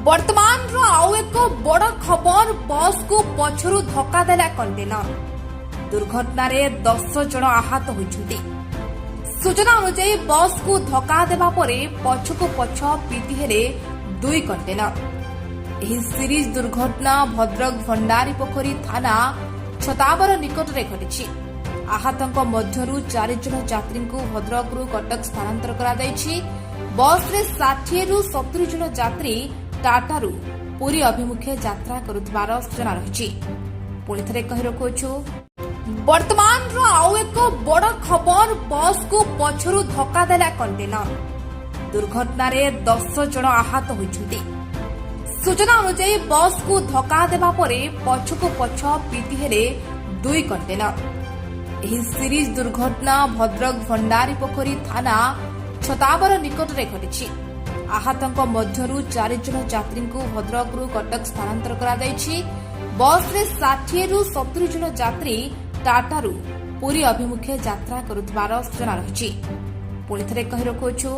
वर्तमान आउ एक बड़ खबर बस को पछरु धक्का देला कंटेनर दुर्घटना 10 जन आहत होइछन्ति। सूचना अनुसार बस को धक्का देबा परे पछको पछ पिटी हेले 2 कंटेनर। एही सीरीज दुर्घटना भद्रक भंडारी पोखरी थाना छताबर निकट रे घटिछि। आहतंक मध्यरु 4 जन यात्री को भद्रक रु कटक स्थानांतर करा दैछि। बस रे 60 रु 70 जन यात्री टाटारू पुरी अभिमुखे यात्रा करुथिबार सूचना रहिछि। पुणी थरे कहि रखुछु वर्तमान आउ एक बड़ खबर बस को पछरु धक्का देला कंटेनर दुर्घटना 10 जन आहत होइछन्ति। सूचना अनुसार बस को धक्का देबा परे पछको पछ पिटी हेले 2 कंटेनर। एही सीरीज दुर्घटना भद्रक भंडारी पोखरी थाना छताबर निकट रे घटिछि। आहतंक मध्यरु 4 जन यात्री को भद्रक रु कटक स्थानांतर करा दैछि। बस रे 60 रु 70 जन यात्री टाटारू पुरी अभिमुखे यात्रा करुथिबार सूचना रहिछि। पुणी थरे कहि रखुछु